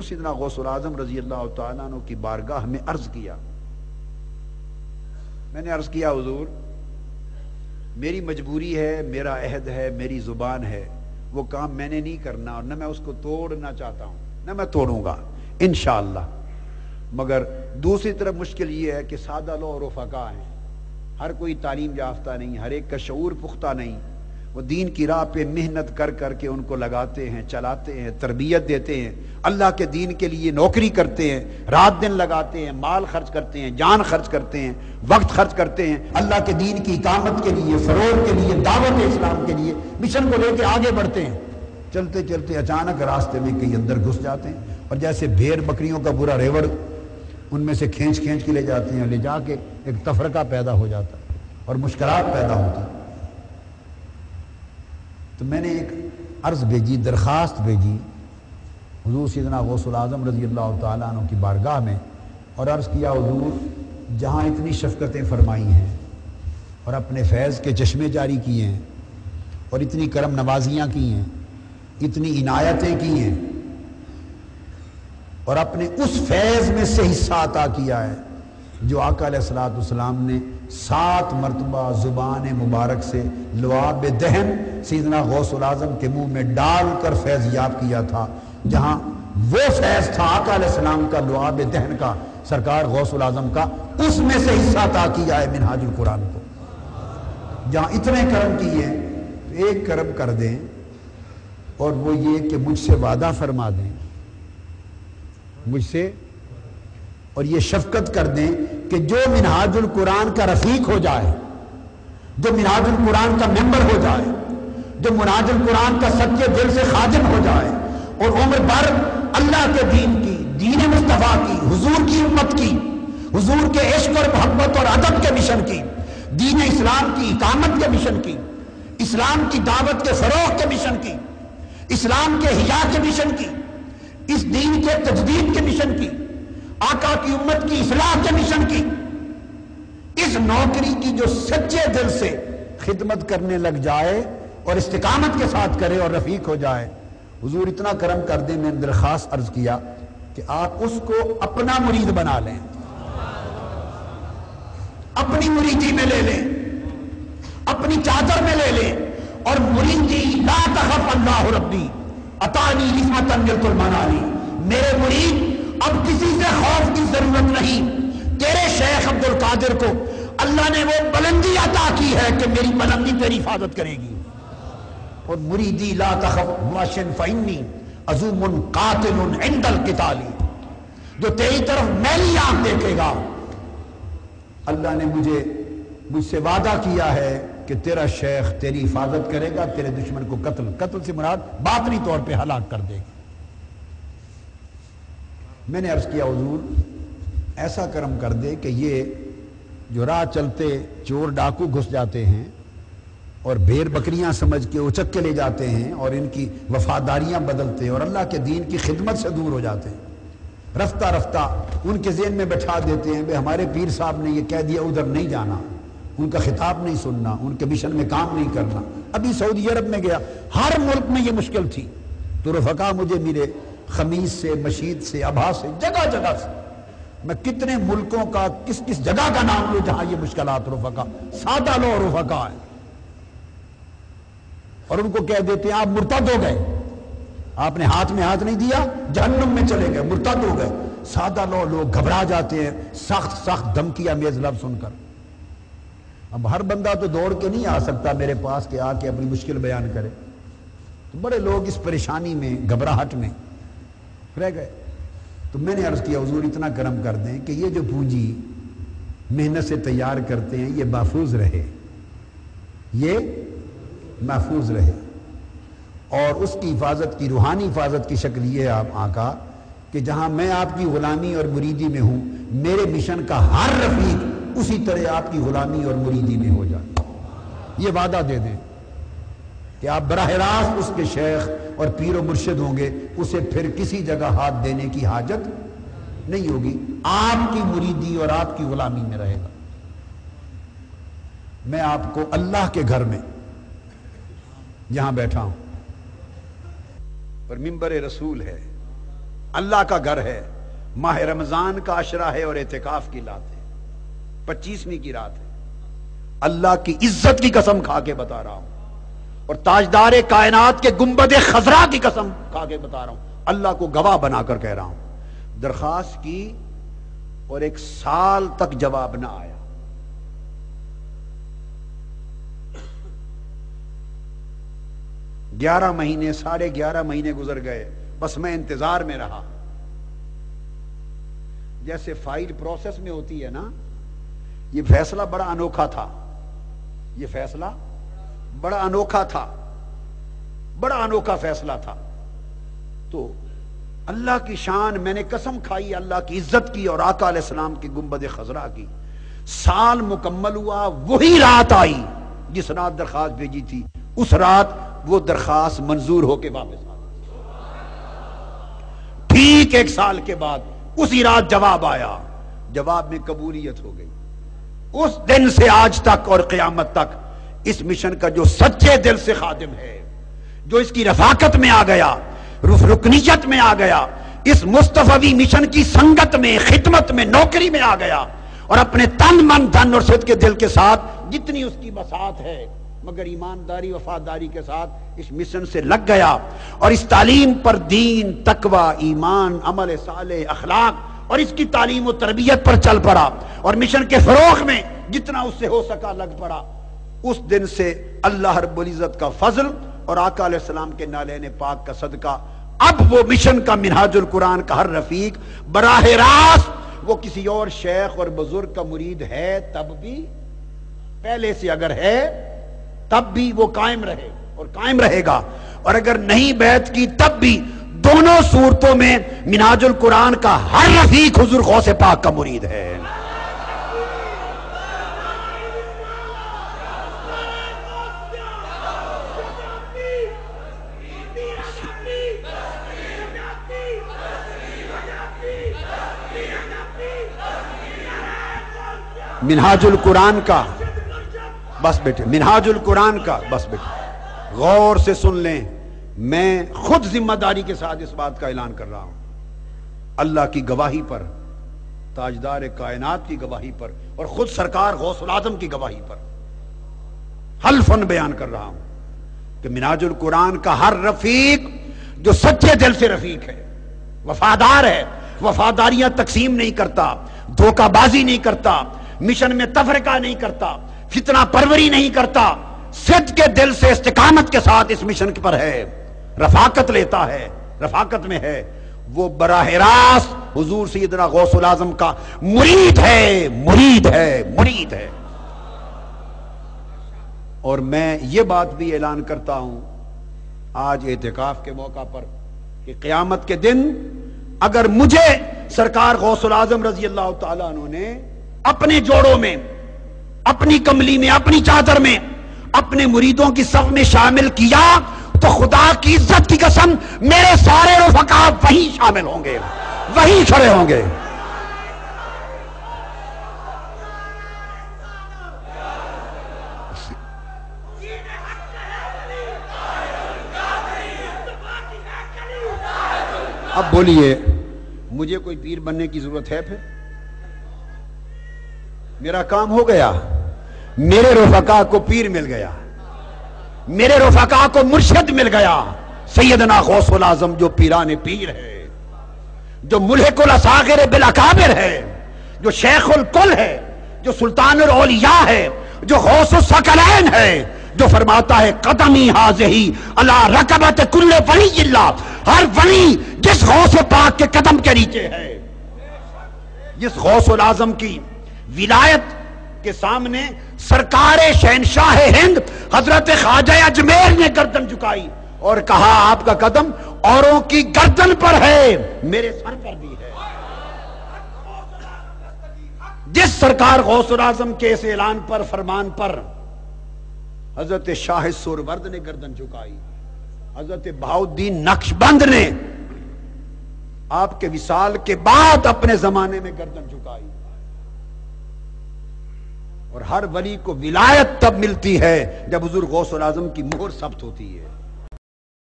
سیدنا غوث العظم رضی اللہ تعالیٰ عنہ کی بارگاہ میں عرض کیا، میں نے عرض کیا حضور میری مجبوری ہے، میرا عہد ہے، میری زبان ہے، وہ کام میں نے نہیں کرنا اور نہ میں اس کو توڑنا چاہتا ہوں، نہ میں توڑوں گا انشاءاللہ۔ مگر دوسری طرف مشکل یہ ہے کہ سادہ لو اور رفقا ہیں، ہر کوئی تعلیم یافتہ نہیں، ہر ایک کا شعور پختہ نہیں، وہ دین کی راہ پہ محنت کر کر کے ان کو لگاتے ہیں، چلاتے ہیں، تربیت دیتے ہیں، اللہ کے دین کے لیے نوکری کرتے ہیں، رات دن لگاتے ہیں، مال خرچ کرتے ہیں، جان خرچ کرتے ہیں، وقت خرچ کرتے ہیں، اللہ کے دین کی اقامت کے لیے، فروغ کے لیے، دعوت اسلام کے لیے مشن کو لے کے آگے بڑھتے ہیں۔ چلتے چلتے اچانک راستے میں کہیں اندر گھس جاتے ہیں اور جیسے بھیڑ بکریوں کا برا ریوڑ ان میں سے کھینچ کھینچ کے لے جاتے ہیں، لے جا کے ایک تفرقہ پیدا ہو جاتا ہے اور مشکلات پیدا ہوتی ہیں۔ تو میں نے ایک عرض بھیجی، درخواست بھیجی حضور سیدنا غوث العظم رضی اللہ تعالیٰ عنہ کی بارگاہ میں، اور عرض کیا حضور جہاں اتنی شفقتیں فرمائی ہیں اور اپنے فیض کے چشمے جاری کیے ہیں اور اتنی کرم نوازیاں کی ہیں، اتنی عنایتیں کی ہیں اور اپنے اس فیض میں سے حصہ عطا کیا ہے جو آقا علیہ السلام نے 7 مرتبہ زبان مبارک سے لعاب دہن سیدنا غوث العظم کے منہ میں ڈال کر فیض یاب کیا تھا، جہاں وہ فیض تھا آقا علیہ السلام کا لعاب دہن کا، سرکار غوث العظم کا، اس میں سے حصہ عطا کیا ہے منہاج القرآن کو۔ جہاں اتنے کرم کیے ہیں تو ایک کرم کر دیں، اور وہ یہ کہ مجھ سے وعدہ فرما دیں، مجھ سے، اور یہ شفقت کر دیں کہ جو منہاج القرآن کا رفیق ہو جائے، جو منہاج القرآن کا ممبر ہو جائے، جو منہاج القرآن کا سچے دل سے خادم ہو جائے اور عمر بھر اللہ کے دین کی، دین مصطفیٰ کی، حضور کی امت کی، حضور کے عشق اور محبت اور ادب کے مشن کی، دین اسلام کی اقامت کے مشن کی، اسلام کی دعوت کے فروغ کے مشن کی، اسلام کے حیا کے مشن کی، اس دین کے تجدید کے مشن کی، آقا کی امت کی اصلاح کے مشن کی، اس نوکری کی جو سچے دل سے خدمت کرنے لگ جائے اور استقامت کے ساتھ کرے اور رفیق ہو جائے، حضور اتنا کرم کر دیں۔ میں نے درخواست عرض کیا کہ آپ اس کو اپنا مرید بنا لیں، اپنی مریدی میں لے لیں، اپنی چادر میں لے لیں، اور مریدی لا تخف اللہ ربی اتانی عصمتا ملک المنانی، میرے مرید اب کسی سے خوف کی ضرورت نہیں، تیرے شیخ عبد القادر کو اللہ نے وہ بلندی عطا کی ہے کہ میری بلندی تیری حفاظت کرے گی۔ اور مریدی لا تخف واشن فإنی عزوم قاتل عند القتال، جو تیری طرف میلی آنکھ دیکھے گا، اللہ نے مجھ سے وعدہ کیا ہے کہ تیرا شیخ تیری حفاظت کرے گا، تیرے دشمن کو قتل سے مراد باطنی طور پہ ہلاک کر دے گا۔ میں نے عرض کیا حضور ایسا کرم کر دے کہ یہ جو راہ چلتے چور ڈاکو گھس جاتے ہیں اور بھیڑ بکریاں سمجھ کے اچک کے لے جاتے ہیں اور ان کی وفاداریاں بدلتے ہیں اور اللہ کے دین کی خدمت سے دور ہو جاتے ہیں، رفتہ رفتہ ان کے ذہن میں بٹھا دیتے ہیں بھئی ہمارے پیر صاحب نے یہ کہہ دیا ادھر نہیں جانا، ان کا خطاب نہیں سننا، ان کے مشن میں کام نہیں کرنا۔ ابھی سعودی عرب میں گیا، ہر ملک میں یہ مشکل تھی، تو رفقا مجھے ملے، خمیس سے، مشید سے، ابھا سے، جگہ جگہ سے، میں کتنے ملکوں کا کس کس جگہ کا نام لوں جہاں یہ مشکلات رفقا، سادہ لو رفقا ہے، اور ان کو کہہ دیتے ہیں آپ مرتد ہو گئے، آپ نے ہاتھ میں ہاتھ نہیں دیا جہنم میں چلے گئے، مرتد ہو گئے۔ سادہ لو لوگ گھبرا جاتے ہیں سخت سخت دھمکی امیز لفظ سن کر۔ اب ہر بندہ تو دوڑ کے نہیں آ سکتا میرے پاس کہ آ کے اپنی مشکل بیان کرے، تو بڑے لوگ اس پریشانی میں، گھبراہٹ میں رہ گئے۔ تو میں نے عرض کیا حضور اتنا کرم کر دیں کہ یہ جو پونجی محنت سے تیار کرتے ہیں یہ محفوظ رہے، یہ محفوظ رہے، اور اس کی حفاظت کی، روحانی حفاظت کی شکل یہ ہے آپ آقا کہ جہاں میں آپ کی غلامی اور مریدی میں ہوں، میرے مشن کا ہر رفیق اسی طرح آپ کی غلامی اور مریدی میں ہو جائے۔ یہ وعدہ دے دیں کہ آپ براہ راست اس کے شیخ اور پیر و مرشد ہوں گے، اسے پھر کسی جگہ ہاتھ دینے کی حاجت نہیں ہوگی، آپ کی مریدی اور آپ کی غلامی میں رہے گا۔ میں آپ کو اللہ کے گھر میں جہاں بیٹھا ہوں اور منبر رسول ہے، اللہ کا گھر ہے، ماہ رمضان کا عشرہ ہے اور اعتکاف کی رات ہے، 25ویں کی رات ہے۔ اللہ کی عزت کی قسم کھا کے بتا رہا ہوں، اور تاجدار کائنات کے گنبد خضرا کی قسم کھا کے بتا رہا ہوں، اللہ کو گواہ بنا کر کہہ رہا ہوں، درخواست کی اور 1 سال تک جواب نہ آیا۔ 11 مہینے 11.5 مہینے گزر گئے، بس میں انتظار میں رہا۔ جیسے فائل پروسیس میں ہوتی ہے نا، یہ فیصلہ بڑا انوکھا تھا، یہ فیصلہ بڑا انوکھا تھا، بڑا انوکھا فیصلہ تھا۔ تو اللہ کی شان، میں نے قسم کھائی اللہ کی عزت کی اور آقا علیہ السلام کی گنبد خضرا کی۔ سال مکمل ہوا، وہی رات آئی جس رات درخواست بھیجی تھی، اس رات وہ درخواست منظور ہو کے واپس آ گئی۔ ٹھیک 1 سال کے بعد اسی رات جواب آیا، جواب میں قبولیت ہو گئی۔ اس دن سے آج تک اور قیامت تک اس مشن کا جو سچے دل سے خادم ہے، جو اس کی رفاقت میں آ گیا، رکنیت میں آ گیا، اس مصطفی مشن کی سنگت میں، خدمت میں، نوکری میں آ گیا، اور اپنے تن من دھن اور صدق کے دل کے ساتھ جتنی اس کی بساط ہے مگر ایمانداری وفاداری کے ساتھ اس مشن سے لگ گیا، اور اس تعلیم پر دین، تقوی، ایمان، عمل صالح، اخلاق اور اس کی تعلیم و تربیت پر چل پڑا، اور مشن کے فروغ میں جتنا اس سے ہو سکا لگ پڑا۔ اس دن سے اللہ رب العزت کا فضل اور آقا علیہ السلام کے نالین پاک کا صدقہ، اب وہ مشن کا منہاج القرآن کا ہر رفیق براہ راست وہ کسی اور شیخ اور بزرگ کا مرید ہے تب بھی، پہلے سے اگر ہے تب بھی وہ قائم رہے اور قائم رہے گا، اور اگر نہیں بیعت کی تب بھی، دونوں صورتوں میں منہاج القرآن کا ہر رفیق حضور غوث پاک کا مرید ہے۔ منہاج القرآن کا، بس بیٹے، منہاج القرآن کا، بس بیٹے غور سے سن لیں، میں خود ذمہ داری کے ساتھ اس بات کا اعلان کر رہا ہوں، اللہ کی گواہی پر، تاجدار کائنات کی گواہی پر، اور خود سرکار غوث العظم کی گواہی پر حلفاً بیان کر رہا ہوں کہ منہاج القرآن کا ہر رفیق جو سچے دل سے رفیق ہے، وفادار ہے، وفاداریاں تقسیم نہیں کرتا، دھوکہ بازی نہیں کرتا، مشن میں تفرقہ نہیں کرتا، فتنہ پروری نہیں کرتا، صدق کے دل سے استقامت کے ساتھ اس مشن پر ہے، رفاقت لیتا ہے، رفاقت میں ہے، وہ براہ راست حضور سیدنا غوث العظم کا مرید ہے، مرید ہے، مرید ہے۔ اور میں یہ بات بھی اعلان کرتا ہوں آج اعتکاف کے موقع پر کہ قیامت کے دن اگر مجھے سرکار غوث العظم رضی اللہ تعالیٰ عنہ نے اپنے جوڑوں میں، اپنی کملی میں، اپنی چادر میں، اپنے مریدوں کی صف میں شامل کیا تو خدا کی عزت کی قسم میرے سارے رفقا وہی شامل ہوں گے، وہی کھڑے ہوں گے۔ اب بولیے، مجھے کوئی پیر بننے کی ضرورت ہے؟ پھر میرا کام ہو گیا، میرے رفقا کو پیر مل گیا، میرے رفقا کو مرشد مل گیا، سیدنا غوث العظم جو پیران پیر ہے، جو ملحق الاصاغر بالاکابر ہے، جو شیخ الکل ہے، جو سلطان الاولیاء ہے، جو غوث الثقلین ہے، جو فرماتا ہے قدمی حاضہی علی رکبت کل ولی اللہ، ہر ولی جس غوث پاک کے قدم کے نیچے ہے، جس غوث العظم کی ولایت کے سامنے سرکار شہنشاہ ہند حضرت خواجہ اجمیر نے گردن جھکائی اور کہا آپ کا قدم اوروں کی گردن پر ہے، میرے سر پر بھی ہے۔ جس سرکار غوث العظم کے اس اعلان پر، فرمان پر حضرت شاہ سورورد نے گردن جھکائی، حضرت بہاؤالدین نقشبند نے آپ کے وصال کے بعد اپنے زمانے میں گردن جھکائی۔ اور ہر ولی کو ولایت تب ملتی ہے جب حضور غوث العظم کی مہر ثبت ہوتی ہے۔